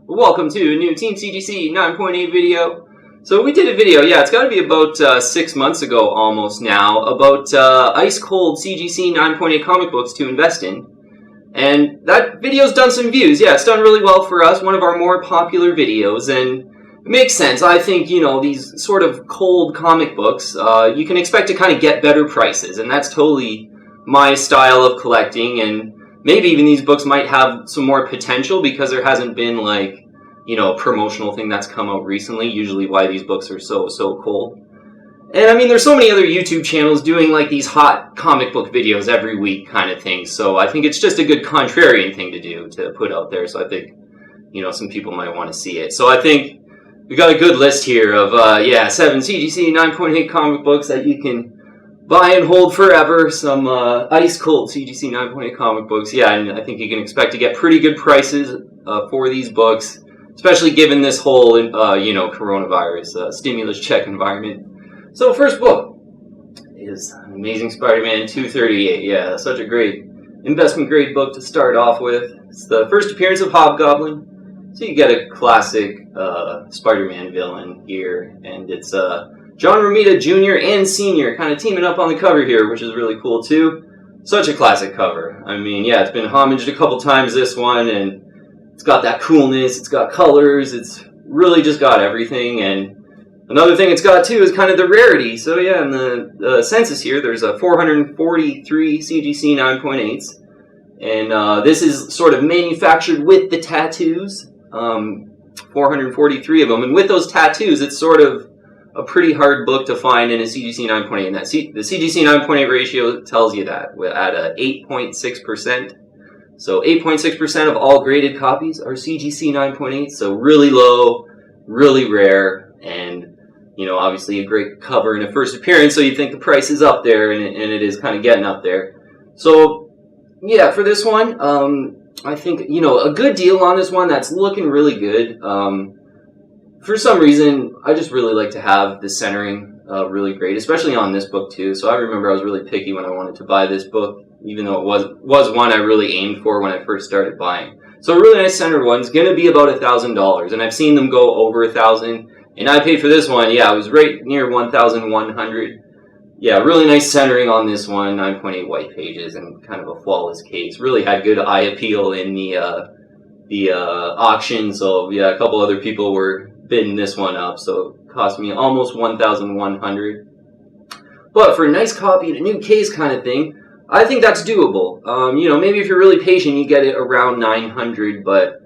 Welcome to a new Team CGC 9.8 video. So we did a video, it's got to be about 6 months ago almost now, about ice cold CGC 9.8 comic books to invest in. And that video's done some views. It's done really well for us, one of our more popular videos, and it makes sense. I think, these sort of cold comic books, you can expect to kind of get better prices, and that's totally my style of collecting, and maybe even these books might have some more potential because there hasn't been a promotional thing that's come out recently, usually why these books are so cold. And I mean, there's so many other YouTube channels doing these hot comic book videos every week kind of thing, so I think it's just a good contrarian thing to do, to put out there, so I think, some people might want to see it. So I think we got a good list here of, 7 CGC 9.8 comic books that you can buy and hold forever, some ice cold CGC 9.8 comic books, and I think you can expect to get pretty good prices for these books, especially given this whole, coronavirus stimulus check environment. So first book is Amazing Spider-Man 238. Such a great investment grade book to start off with. It's the first appearance of Hobgoblin, so you get a classic Spider-Man villain here, and it's John Romita Jr. and Sr. kind of teaming up on the cover here, which is really cool too. Such a classic cover. I mean, it's been homaged a couple times, this one, and it's got that coolness, it's got colors, it's really just got everything. And another thing it's got too is kind of the rarity. So in the census here, there's 443 CGC 9.8s, and this is sort of manufactured with the Tattooz, 443 of them, and with those tattoos, it's sort of a pretty hard book to find in a CGC 9.8, and the CGC 9.8 ratio tells you that. We're at 8.6%. So 8.6% of all graded copies are CGC 9.8, so really low, really rare, and obviously a great cover in a first appearance, so you'd think the price is up there, and it is kind of getting up there. So for this one, I think, a good deal on this one that's looking really good. For some reason, I just really like to have the centering really great, especially on this book too. So I remember I was really picky when I wanted to buy this book, even though it was one I really aimed for when I first started buying. So a really nice centered one's going to be about $1,000, and I've seen them go over $1,000, and I paid for this one, it was right near 1,100. Really nice centering on this one, 9.8 white pages, and kind of a flawless case. Really had good eye appeal in the auction, so a couple other people were bidding this one up, so it cost me almost 1,100. But for a nice copy and a new case kind of thing, I think that's doable. Maybe if you're really patient, you get it around 900, but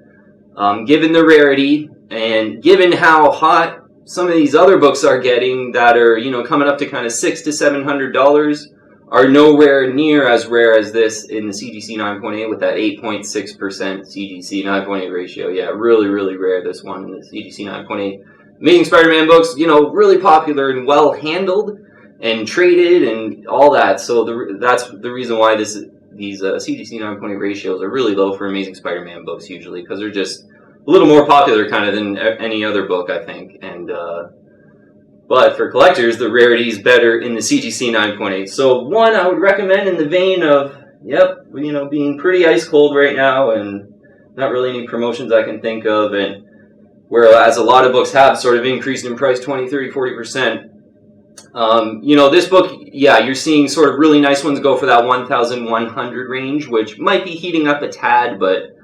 given the rarity and given how hot some of these other books are getting that are, coming up to kind of $600 to $700, are nowhere near as rare as this in the CGC 9.8 with that 8.6% CGC 9.8 ratio. Really, really rare, this one in the CGC 9.8. Amazing Spider-Man books, really popular and well handled and traded and all that. So that's the reason why these CGC 9.8 ratios are really low for Amazing Spider-Man books usually, because they're just a little more popular kind of than any other book, I think. And but for collectors, the rarity is better in the CGC 9.8. So one I would recommend in the vein of, being pretty ice cold right now and not really any promotions I can think of, and whereas a lot of books have sort of increased in price 20, 30, 40%. This book, you're seeing sort of really nice ones go for that 1,100 range, which might be heating up a tad, but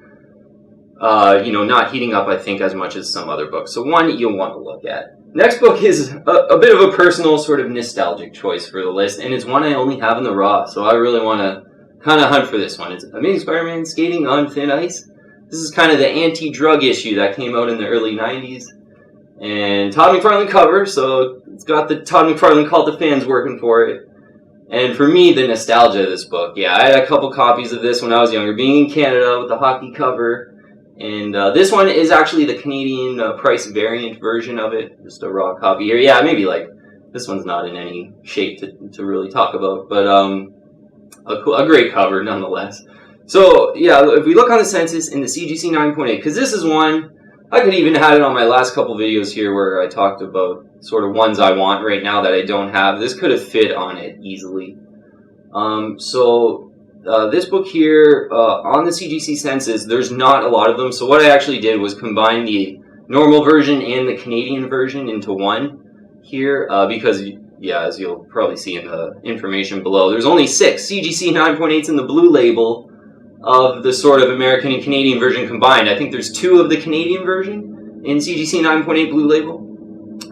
not heating up, I think, as much as some other books. So one you'll want to look at. Next book is a bit of a personal sort of nostalgic choice for the list, and it's one I only have in the raw, so I really want to kind of hunt for this one. It's Amazing Spider-Man Skating on Thin Ice. This is kind of the anti-drug issue that came out in the early 90s, and Todd McFarlane cover, so it's got the Todd McFarlane cult of fans working for it. And for me, the nostalgia of this book, I had a couple copies of this when I was younger, being in Canada with the hockey cover. And this one is actually the Canadian price variant version of it, just a raw copy here. Maybe this one's not in any shape to really talk about, but a great cover nonetheless. So if we look on the census in the CGC 9.8, because this is one, I could even have it on my last couple videos here where I talked about sort of ones I want right now that I don't have. This could have fit on it easily. So this book here, on the CGC census, there's not a lot of them. So what I actually did was combine the normal version and the Canadian version into one here, because, yeah, as you'll probably see in the information below, there's only 6 CGC 9.8s in the blue label of the sort of American and Canadian version combined. I think there's 2 of the Canadian version in CGC 9.8 blue label.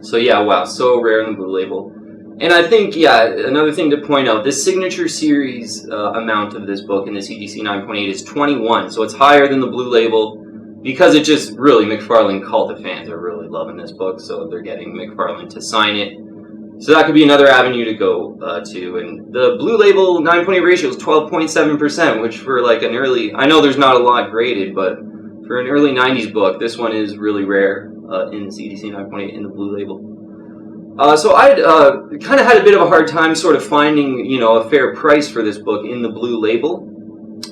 So yeah, wow, so rare in the blue label. And I think, yeah, another thing to point out, this signature series amount of this book in the CGC 9.8 is 21, so it's higher than the blue label because it just really, McFarlane cult of fans are really loving this book, so they're getting McFarlane to sign it. So that could be another avenue to go to. And the blue label 9.8 ratio is 12.7%, which for like an early, I know there's not a lot graded, but for an early 90s book, this one is really rare in the CGC 9.8 in the blue label. So I'd kind of had a bit of a hard time sort of finding, you know, a fair price for this book in the blue label.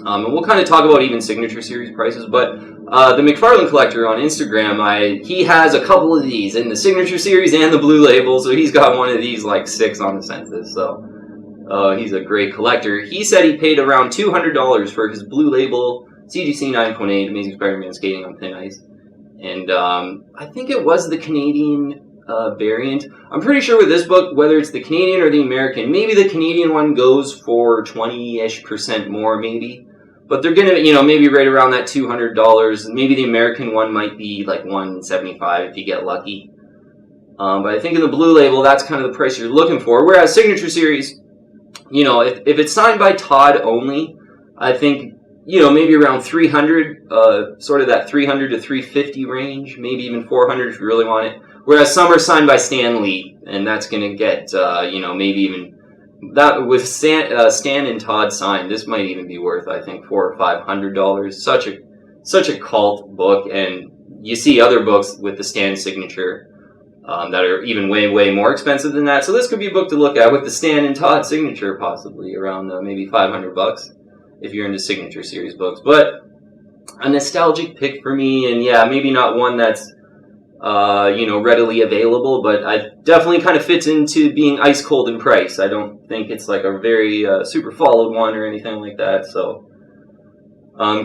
And we'll kind of talk about even signature series prices, but the McFarlane collector on Instagram, he has a couple of these in the signature series and the blue label, so he's got one of these like 6 on the census, so he's a great collector. He said he paid around $200 for his blue label CGC 9.8 Amazing Spider-Man Skating on Thin Ice, and I think it was the Canadian variant. I'm pretty sure with this book, whether it's the Canadian or the American, maybe the Canadian one goes for 20-ish% more, maybe. But they're gonna, you know, maybe right around that $200. Maybe the American one might be like $175 if you get lucky. But I think in the blue label, that's kind of the price you're looking for. Whereas signature series, you know, if it's signed by Todd only, I think, you know, maybe around 300, sort of that 300 to 350 range, maybe even 400 if you really want it. Whereas some are signed by Stan Lee, and that's going to get, you know, maybe even, that with Stan and Todd signed, this might even be worth, I think, $400 or $500. Such a cult book, and you see other books with the Stan signature that are even way, way more expensive than that. So this could be a book to look at with the Stan and Todd signature, possibly around maybe $500 if you're into signature series books. But a nostalgic pick for me, and yeah, maybe not one that's you know, readily available, but I definitely kind of fits into being ice cold in price. I don't think it's like a very super followed one or anything like that. So,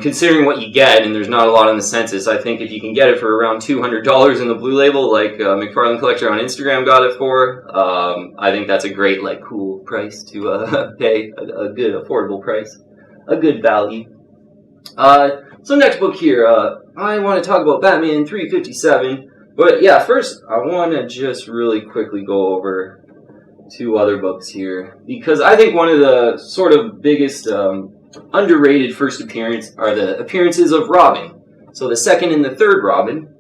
considering what you get, and there's not a lot on the census, I think if you can get it for around $200 in the blue label, like McFarlane Collector on Instagram got it for, I think that's a great, like, cool price to pay, a good affordable price, a good value. So next book here, I want to talk about Batman 357. But yeah, first I want to just really quickly go over 2 other books here, because I think one of the sort of biggest underrated first appearance are the appearances of Robin. So the second and the third Robin.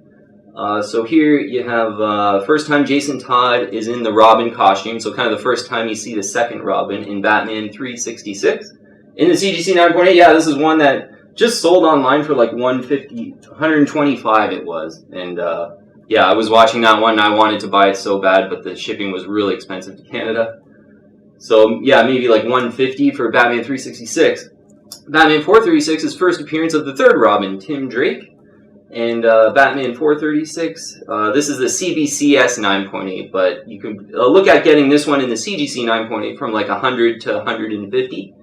So here you have first time Jason Todd is in the Robin costume, so kind of the first time you see the second Robin in Batman 366. In the CGC 9.8, yeah, this is one that just sold online for like $125 it was, and yeah, I was watching that one and I wanted to buy it so bad, but the shipping was really expensive to Canada. So yeah, maybe like $150 for Batman 366. Batman 436 is first appearance of the third Robin, Tim Drake. And Batman 436, this is the CBCS 9.8, but you can look at getting this one in the CGC 9.8 from like 100 to 150.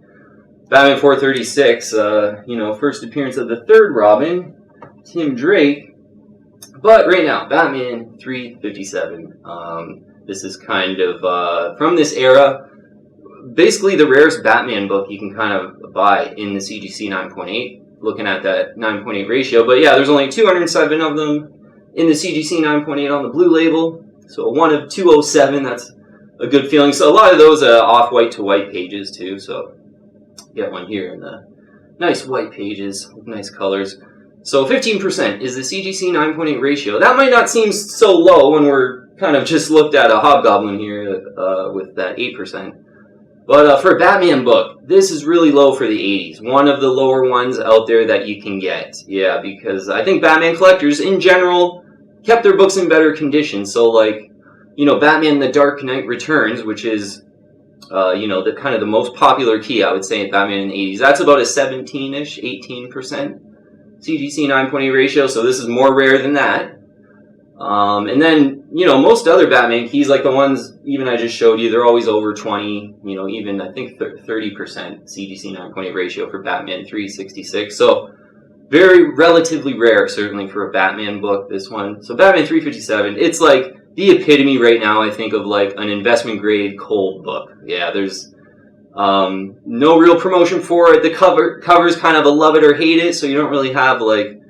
Batman 436, you know, first appearance of the third Robin, Tim Drake. But right now, Batman 357. This is kind of, from this era, basically the rarest Batman book you can kind of buy in the CGC 9.8, looking at that 9.8 ratio. But yeah, there's only 207 of them in the CGC 9.8 on the blue label. So 1 of 207, that's a good feeling. So a lot of those are off-white to white pages too. So get one here in the nice white pages with nice colors. So 15% is the CGC 9.8 ratio. That might not seem so low when we're kind of just looked at a Hobgoblin here with that 8%. But for a Batman book, this is really low for the 80s. One of the lower ones out there that you can get. Yeah, because I think Batman collectors in general kept their books in better condition. So like, you know, Batman The Dark Knight Returns, which is, you know, the kind of the most popular key, I would say, in Batman in the 80s. That's about a 17-ish, 18%. CGC 9.8 ratio, so this is more rare than that. And then, you know, most other Batman keys, like the ones even I just showed you, they're always over 20, you know, even I think 30% CGC 9.8 ratio for Batman 366. So very relatively rare, certainly for a Batman book, this one. So Batman 357, it's like the epitome right now, I think, of like an investment grade cold book. Yeah, there's no real promotion for it. The cover's kind of a love it or hate it, so you don't really have like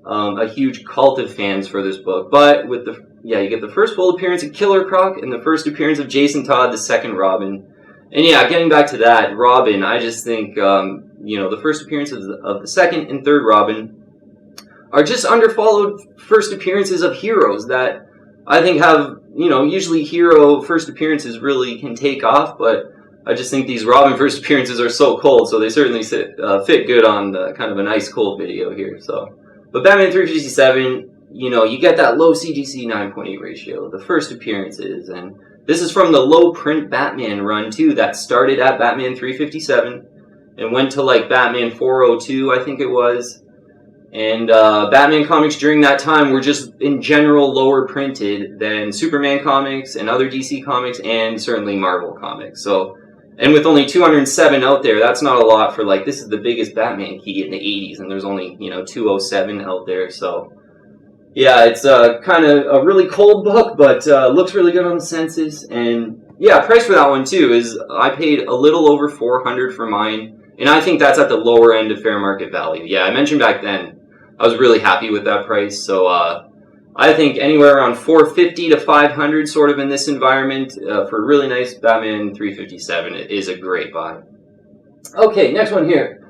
a huge cult of fans for this book. But with you get the first full appearance of Killer Croc and the first appearance of Jason Todd, the second Robin. And yeah, getting back to that, Robin, I just think, you know, the first appearances of the second and third Robin are just underfollowed first appearances of heroes that I think have, you know, usually hero first appearances really can take off, but I just think these Robin first appearances are so cold, so they certainly fit good on the kind of an ice cold video here. So, but Batman 357, you know, you get that low CGC 9.8 ratio, the first appearances, and this is from the low print Batman run too that started at Batman 357 and went to like Batman 402, I think it was. And Batman comics during that time were just in general lower printed than Superman comics and other DC comics and certainly Marvel comics. So, and with only 207 out there, that's not a lot for like, this is the biggest Batman key in the 80s and there's only, you know, 207 out there. So yeah, it's kind of a really cold book, but looks really good on the census. And yeah, price for that one too is I paid a little over $400 for mine. And I think that's at the lower end of fair market value. Yeah, I mentioned back then, I was really happy with that price. So I think anywhere around $450 to $500 sort of in this environment for a really nice Batman 357 is a great buy. Okay, next one here.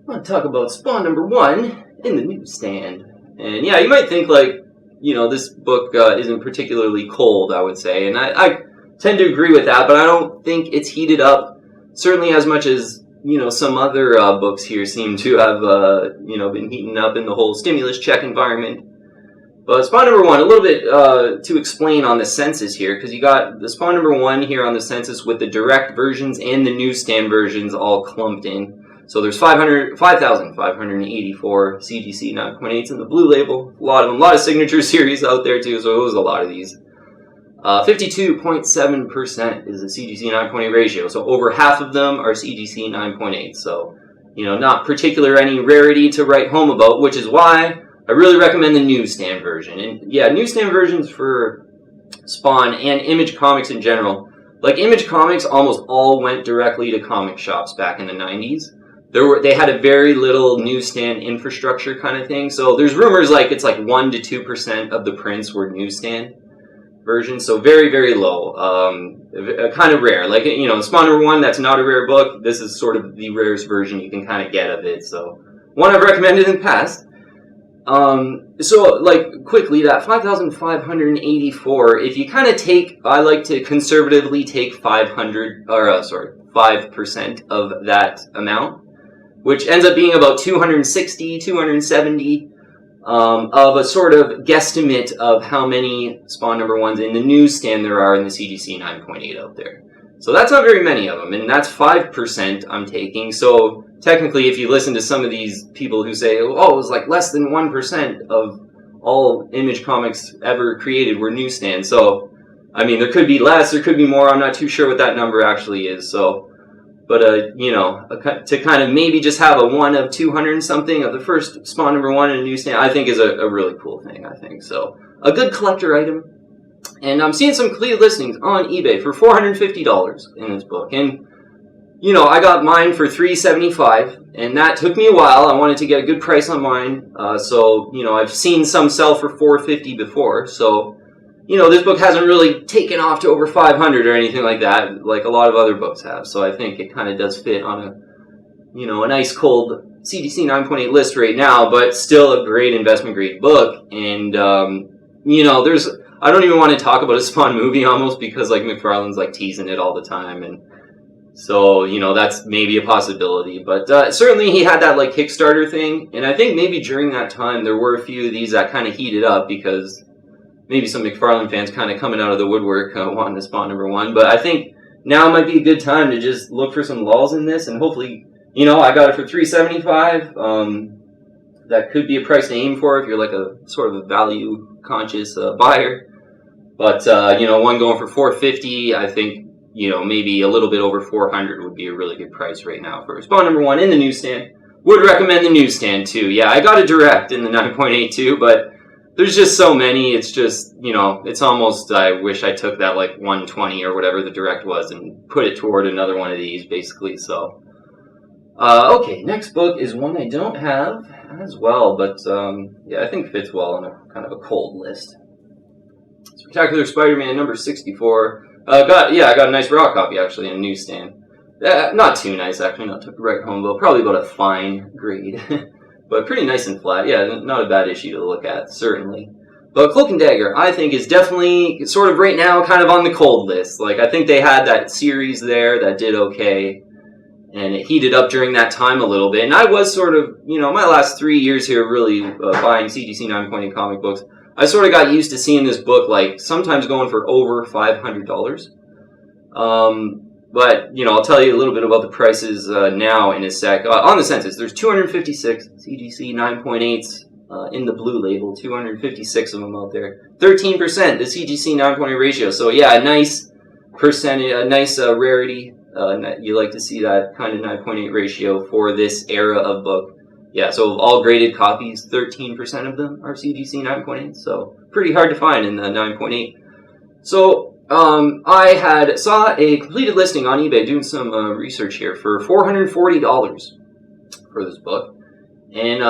I want to talk about Spawn #1 in the newsstand. And yeah, you might think like, you know, this book isn't particularly cold, I would say. And I tend to agree with that, but I don't think it's heated up certainly as much as, you know, some other books here seem to have, you know, been heating up in the whole stimulus check environment. But Spawn #1, a little bit to explain on the census here, because you got the Spawn #1 here on the census with the direct versions and the newsstand versions all clumped in. So there's 5,584 CGC 9.8s in the blue label. A lot of them, a lot of signature series out there too, so it was a lot of these. 52.7% is the CGC 9.8 ratio, so over half of them are CGC 9.8. So, you know, not particular any rarity to write home about, which is why I really recommend the newsstand version. And yeah, newsstand versions for Spawn and Image Comics in general. Like Image Comics almost all went directly to comic shops back in the 90s. They had a very little newsstand infrastructure kind of thing. So there's rumors like it's like 1 to 2% of the prints were newsstand version, so very, very low. Kind of rare. Like, you know, Spawn #1, that's not a rare book. This is sort of the rarest version you can kind of get of it. So one I've recommended in the past. So like quickly, that 5,584, if you kind of take, I like to conservatively take 5% of that amount, which ends up being about 260, 270. Of a sort of guesstimate of how many Spawn #1s in the newsstand there are in the CGC 9.8 out there. So that's not very many of them, and that's 5% I'm taking. So technically, if you listen to some of these people who say, oh, it was like less than 1% of all Image Comics ever created were newsstand. So, I mean, there could be less, there could be more. I'm not too sure what that number actually is. So, but, you know, to kind of maybe just have a 1 of 200 something of the first Spawn #1 in a newsstand, I think is a really cool thing, I think. So, a good collector item. And I'm seeing some clear listings on eBay for $450 in this book. And, you know, I got mine for $375, and that took me a while. I wanted to get a good price on mine. So, you know, I've seen some sell for $450 before, so, you know, this book hasn't really taken off to over 500 or anything like that, like a lot of other books have. So I think it kind of does fit on a, you know, a nice cold CGC 9.8 list right now, but still a great investment grade book. And, you know, I don't even want to talk about a Spawn movie almost because like McFarlane's like teasing it all the time. And so, you know, that's maybe a possibility, but certainly he had that like Kickstarter thing. And I think maybe during that time there were a few of these that kind of heated up because maybe some McFarlane fans kind of coming out of the woodwork wanting to Spawn #1. But I think now might be a good time to just look for some lulls in this. And hopefully, you know, I got it for $375. that could be a price to aim for if you're like a sort of a value conscious buyer. But one going for $450, I think maybe a little bit over $400 would be a really good price right now for spawn number 1 in the newsstand. Would recommend the newsstand too. Yeah, I got a direct in the 9.8 too, but there's just so many. It's just it's almost, I wish I took that like 120 or whatever the direct was and put it toward another one of these basically. So okay, next book is one I don't have as well, but I think fits well on a kind of a cold list. Spectacular Spider-Man number 64. I got a nice raw copy actually in a newsstand. Not too nice actually, not took right home though. Probably about a fine grade, but pretty nice and flat. Yeah, not a bad issue to look at, certainly. But Cloak and Dagger, I think, is definitely sort of right now kind of on the cold list. Like, I think they had that series there that did okay, and it heated up during that time a little bit. And I was sort of, my last 3 years here really buying CGC 9.8 comic books. I sort of got used to seeing this book, like, sometimes going for over $500. But, I'll tell you a little bit about the prices now in a sec. On the census, there's 256 CGC 9.8s in the blue label, 256 of them out there. 13%, the CGC 9.8 ratio. So, yeah, a nice percentage, a nice rarity. You like to see that kind of 9.8 ratio for this era of book. Yeah, so of all graded copies, 13% of them are CGC 9.8. So, pretty hard to find in the 9.8. So, I saw a completed listing on eBay doing some research here for $440 for this book. And,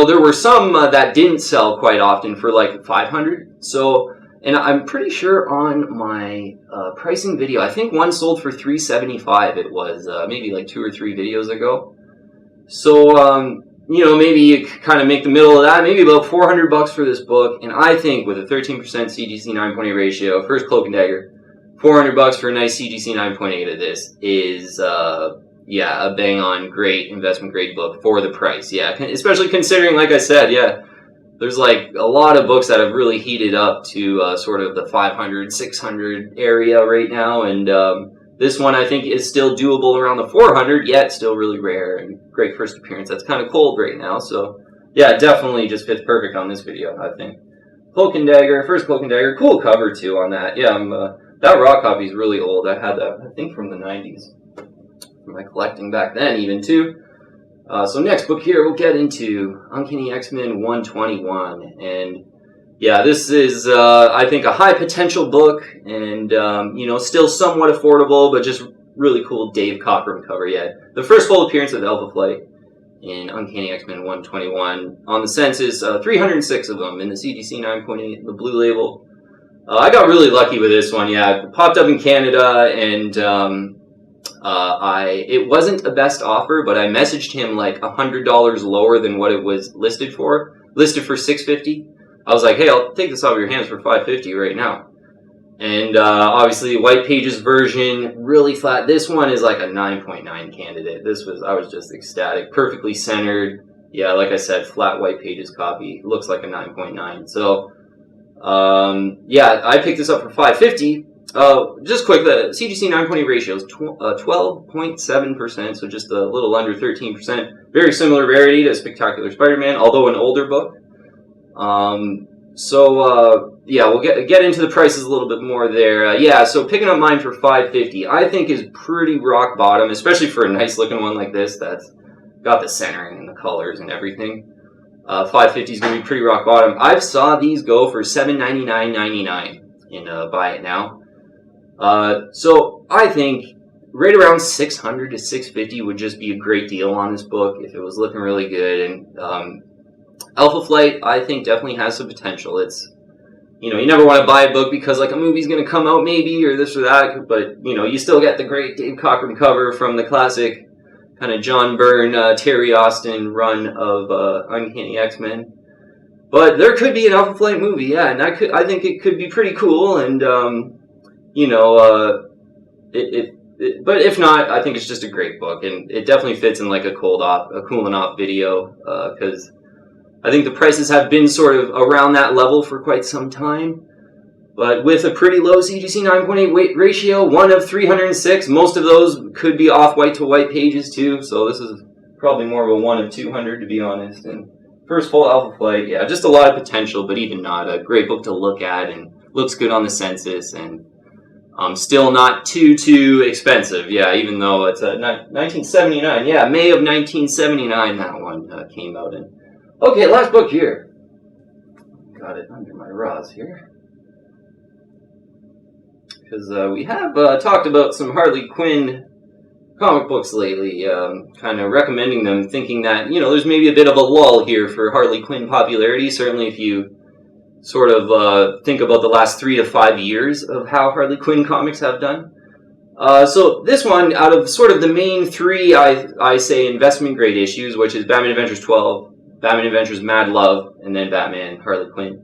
there were some that didn't sell quite often for like $500. So, and I'm pretty sure on my pricing video, I think one sold for $375. It was maybe like 2 or 3 videos ago. So, maybe you kind of make the middle of that, maybe about $400 for this book. And I think with a 13% CGC 9.8 ratio, first Cloak and Dagger, $400 for a nice CGC 9.8 of this is, a bang-on great investment grade book for the price. Yeah, especially considering, like I said, there's like a lot of books that have really heated up to sort of the 500, 600 area right now. And this one, I think, is still doable around the 400, yet still really rare and great first appearance. That's kind of cold right now, so yeah, definitely just fits perfect on this video, I think. Cloak and Dagger, first Cloak and Dagger, cool cover too on that. Yeah, that raw copy is really old. I had that, I think, from the 90s. From my collecting back then, even too. So next book here, we'll get into Uncanny XMen 121, and yeah, this is, I think, a high potential book, and, still somewhat affordable, but just really cool Dave Cockrum cover. Yeah, the first full appearance of Alpha Flight in Uncanny XMen 121. On the census, 306 of them in the CGC 9.8, the blue label. I got really lucky with this one. Yeah, it popped up in Canada, and it wasn't a best offer, but I messaged him like $100 lower than what it was listed for $650. I was like, hey, I'll take this out of your hands for $550 right now. And obviously, White Pages version, really flat. This one is like a 9.9 candidate. I was just ecstatic. Perfectly centered. Yeah, like I said, flat White Pages copy. Looks like a 9.9. So, I picked this up for $550. Just quick, the CGC 9.8 ratio is 12.7%, so just a little under 13%. Very similar rarity to Spectacular Spider-Man, although an older book. We'll get into the prices a little bit more there. So picking up mine for $550, I think is pretty rock bottom, especially for a nice looking one like this that's got the centering and the colors and everything. $550 is going to be pretty rock bottom. I've saw these go for $799.99 in Buy It Now. So I think right around $600 to $650 would just be a great deal on this book if it was looking really good. And Alpha Flight, I think, definitely has some potential. It's, you never want to buy a book because like a movie's going to come out maybe or this or that, but you still get the great Dave Cockrum cover from the classic kind of John Byrne, Terry Austin run of Uncanny XMen. But there could be an Alpha Flight movie, yeah, and I think it could be pretty cool, and but if not, I think it's just a great book, and it definitely fits in like a cooling off video, because I think the prices have been sort of around that level for quite some time. But with a pretty low CGC 9.8 weight ratio, one of 306, most of those could be off-white to white pages too. So this is probably more of a one of 200 to be honest. And first full Alpha Flight. Yeah, just a lot of potential, but even not. A great book to look at and looks good on the census, and still not too expensive. Yeah, even though it's 1979. Yeah, May of 1979 that one came out in. Okay, last book here. Got it under my Raws here. Because we have talked about some Harley Quinn comic books lately, kind of recommending them, thinking that, there's maybe a bit of a lull here for Harley Quinn popularity. Certainly if you sort of think about the last 3 to 5 years of how Harley Quinn comics have done. So this one, out of sort of the main 3, I say investment grade issues, which is Batman Adventures 12, Batman Adventures Mad Love, and then Batman Harley Quinn.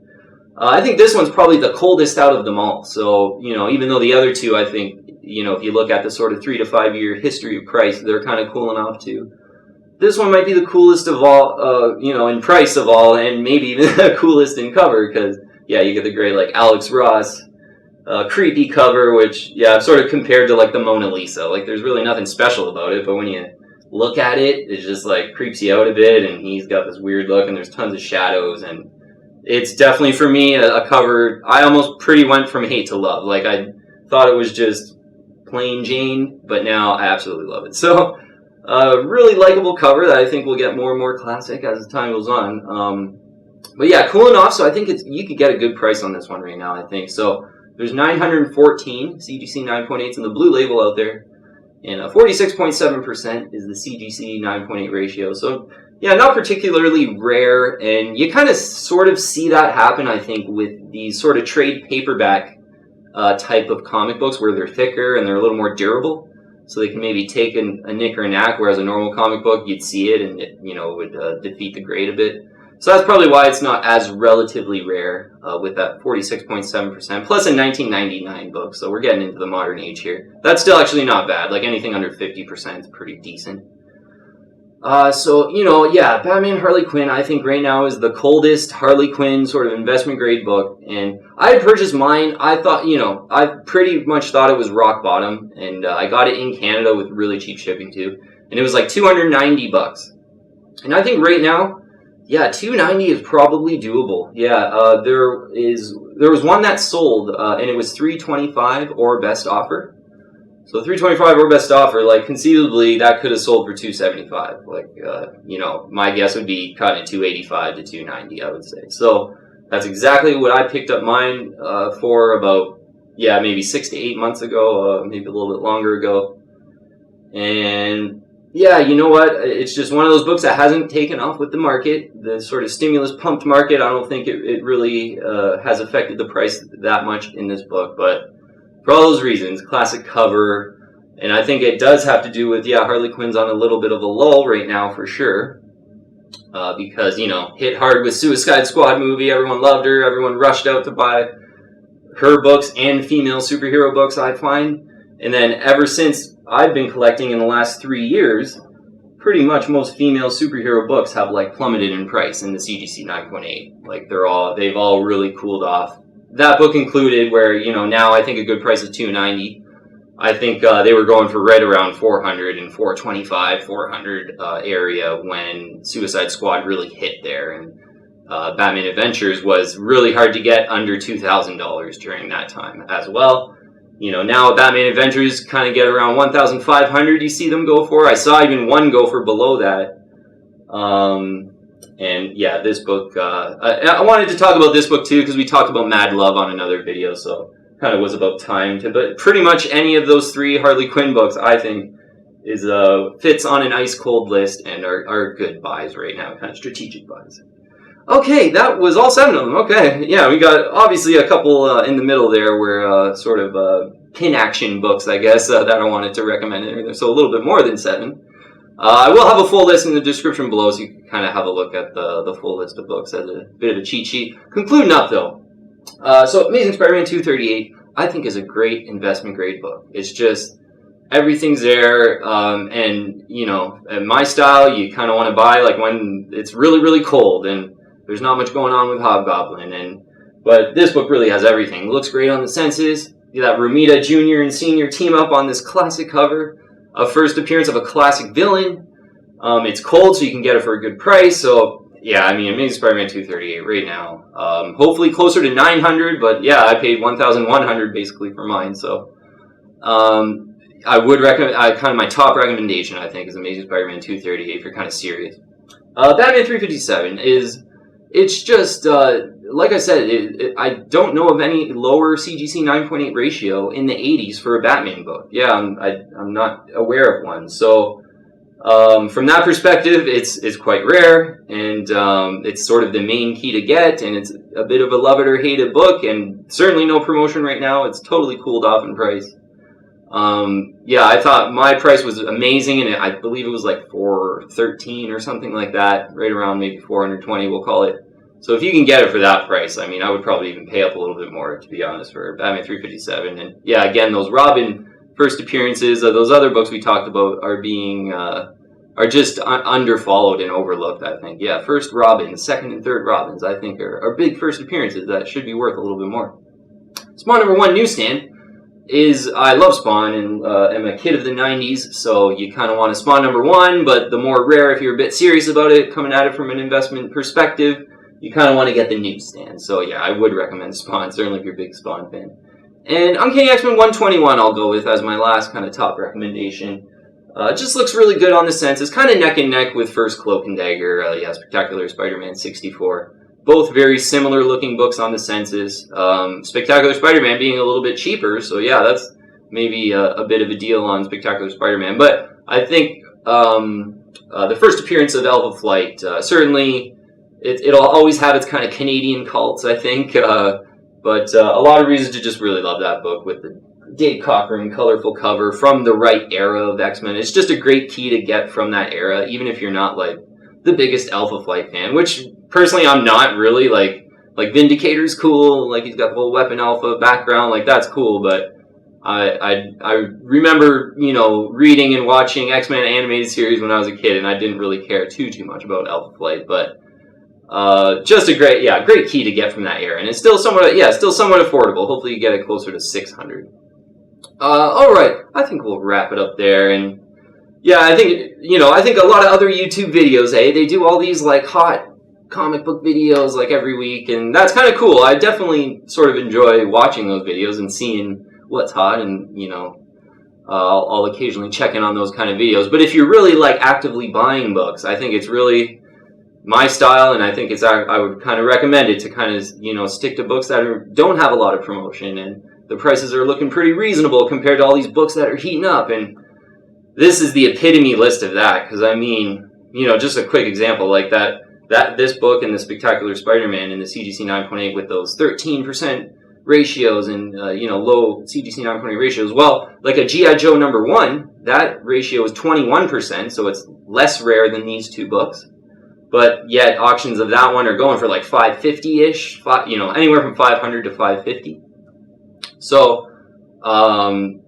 I think this one's probably the coldest out of them all. So, even though the other 2, I think, if you look at the sort of 3 to 5 year history of price, they're kind of cool enough too. This one might be the coolest of all, in price of all, and maybe even the coolest in cover, because, yeah, you get the great, like, Alex Ross, creepy cover, which, yeah, I've sort of compared to, like, the Mona Lisa. Like, there's really nothing special about it, but when you look at it, it just, like, creeps you out a bit, and he's got this weird look, and there's tons of shadows, and it's definitely, for me, a cover I almost pretty went from hate to love. Like, I thought it was just plain Jane, but now I absolutely love it. So, really likable cover that I think will get more and more classic as time goes on. But yeah, cool enough, so I think you could get a good price on this one right now, I think. So, there's 914 CGC 9.8s in the blue label out there, and 46.7% is the CGC 9.8 ratio. So, yeah, not particularly rare, and you kind of sort of see that happen, I think, with these sort of trade paperback type of comic books where they're thicker and they're a little more durable, so they can maybe take a nick or a knack, whereas a normal comic book, you'd see it and it, would defeat the grade a bit. So that's probably why it's not as relatively rare with that 46.7%, plus a 1999 book, so we're getting into the modern age here. That's still actually not bad. Like, anything under 50% is pretty decent. So, yeah, Batman Harley Quinn, I think right now is the coldest Harley Quinn sort of investment grade book. And I had purchased mine. I thought, I pretty much thought it was rock bottom. And I got it in Canada with really cheap shipping too. And it was like $290. And I think right now, yeah, $290 is probably doable. Yeah, there was one that sold, and it was $325 or best offer. So $325 or best offer, like, conceivably that could have sold for $275. Like, my guess would be cutting it $285 to $290, I would say. So that's exactly what I picked up mine for about, yeah, maybe 6 to 8 months ago, maybe a little bit longer ago. And yeah, you know what? It's just one of those books that hasn't taken off with the market. The sort of stimulus pumped market, I don't think it really has affected the price that much in this book, but for all those reasons, classic cover, and I think it does have to do with, yeah, Harley Quinn's on a little bit of a lull right now for sure, because, hit hard with Suicide Squad movie, everyone loved her, everyone rushed out to buy her books and female superhero books, I find, and then ever since I've been collecting in the last 3 years, pretty much most female superhero books have, like, plummeted in price in the CGC 9.8, like, they've all really cooled off. That book included, where, now I think a good price is $290. I think they were going for right around $400 and $425, $400 area when Suicide Squad really hit there. And Batman Adventures was really hard to get under $2,000 during that time as well. Now Batman Adventures kind of get around $1,500 you see them go for. I saw even one go for below that. And yeah, this book, I wanted to talk about this book too, because we talked about Mad Love on another video, so kind of was about time to, but pretty much any of those 3 Harley Quinn books, I think, fits on an ice cold list and are good buys right now, kind of strategic buys. Okay, that was all 7 of them. Okay, yeah, we got obviously a couple in the middle there were sort of pin action books, I guess, that I wanted to recommend, so a little bit more than 7. I will have a full list in the description below, so you can kind of have a look at the full list of books as a bit of a cheat sheet. Concluding up, though. So, Amazing Spider-Man 238, I think, is a great investment grade book. It's just, everything's there, and, in my style, you kind of want to buy, like, when it's really, really cold, and there's not much going on with Hobgoblin, but this book really has everything. It looks great on the census. You got Romita Jr. and Senior team up on this classic cover. A first appearance of a classic villain. It's cold, so you can get it for a good price. So yeah, I mean, Amazing Spider-Man 238 right now. Hopefully closer to 900, but yeah, I paid 1,100 basically for mine. So I would recommend. Kind of my top recommendation, I think, is Amazing Spider-Man 238 if you're kind of serious. Batman 357 is. It's just like I said. I don't know of any lower CGC 9.8 ratio in the 80s for a Batman book. Yeah, I'm not aware of one. So. From that perspective, it's quite rare, and it's sort of the main key to get, and it's a bit of a love it or hate it book, and certainly no promotion right now. It's totally cooled off in price. Yeah, I thought my price was amazing, and I believe it was like $413 or something like that, right around maybe $420, we'll call it. So if you can get it for that price, I mean, I would probably even pay up a little bit more, to be honest, for Batman 357. And yeah, again, those Robin first appearances of those other books we talked about are being are just underfollowed and overlooked, I think. Yeah, first Robins, second and third Robins, I think are big first appearances that should be worth a little bit more. Spawn #1 newsstand is, I love Spawn and am a kid of the 90s, so you kind of want a Spawn #1, but the more rare, if you're a bit serious about it, coming at it from an investment perspective, you kind of want to get the newsstand. So yeah, I would recommend Spawn, certainly if you're a big Spawn fan. And Uncanny XMen 121 I'll go with as my last kind of top recommendation. It just looks really good on the sense. It's kind of neck and neck with first Cloak and Dagger, yeah, Spectacular Spider-Man 64. Both very similar looking books on the senses. Spectacular Spider-Man being a little bit cheaper, so yeah, that's maybe a bit of a deal on Spectacular Spider-Man. But I think the first appearance of Alpha Flight, certainly it'll always have its kind of Canadian cults, I think. But a lot of reasons to just really love that book with the Dave Cockrum colorful cover from the right era of X-Men. It's just a great key to get from that era, even if you're not like the biggest Alpha Flight fan, which personally I'm not really. Like Vindicator's cool, like he's got the whole Weapon Alpha background, like that's cool, but I remember, you know, reading and watching X-Men animated series when I was a kid, and I didn't really care too much about Alpha Flight, but just a great key to get from that era, and it's still somewhat affordable. Hopefully you get it closer to 600. All right, I think we'll wrap it up there, and yeah, I think a lot of other YouTube videos, they do all these like hot comic book videos like every week, and that's kind of cool. I definitely sort of enjoy watching those videos and seeing what's hot, and you know, I'll occasionally check in on those kind of videos. But if you're really like actively buying books, I think it's really my style, and I think I would kind of recommend it to kind of, you know, stick to books that don't have a lot of promotion, and the prices are looking pretty reasonable compared to all these books that are heating up. And this is the epitome list of that, because I mean, you know, just a quick example like this book and the Spectacular Spider-Man in the CGC 9.8 with those 13% ratios and you know, low CGC 9.8 ratios. Well, like a G.I. Joe #1, that ratio is 21%, so it's less rare than these two books. But yet auctions of that one are going for like $550-ish, you know, anywhere from $500 to $550. So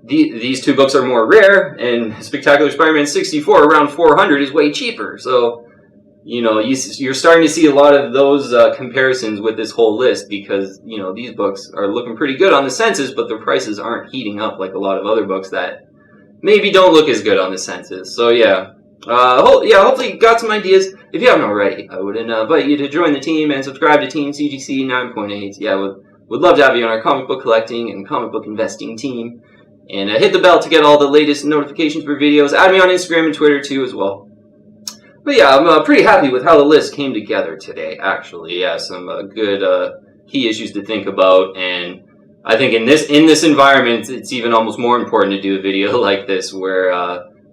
these two books are more rare, and Spectacular Spider-Man 64 around $400 is way cheaper. So, you know, you're starting to see a lot of those comparisons with this whole list, because, you know, these books are looking pretty good on the census, but the prices aren't heating up like a lot of other books that maybe don't look as good on the census. So yeah, hopefully you got some ideas. If you haven't already, I would invite you to join the team and subscribe to Team CGC 9.8. Yeah, would love to have you on our comic book collecting and comic book investing team. And hit the bell to get all the latest notifications for videos. Add me on Instagram and Twitter too as well. But yeah, I'm pretty happy with how the list came together today, actually. Yeah, some good key issues to think about. And I think in this environment, it's even almost more important to do a video like this where,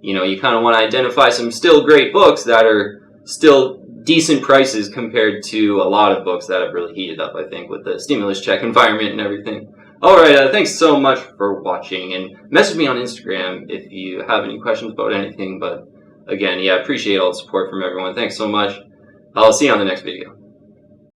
you know, you kind of want to identify some still great books that are still decent prices compared to a lot of books that have really heated up, I think, with the stimulus check environment and everything. Alright, thanks so much for watching, and message me on Instagram if you have any questions about anything. But again, yeah, I appreciate all the support from everyone. Thanks so much. I'll see you on the next video.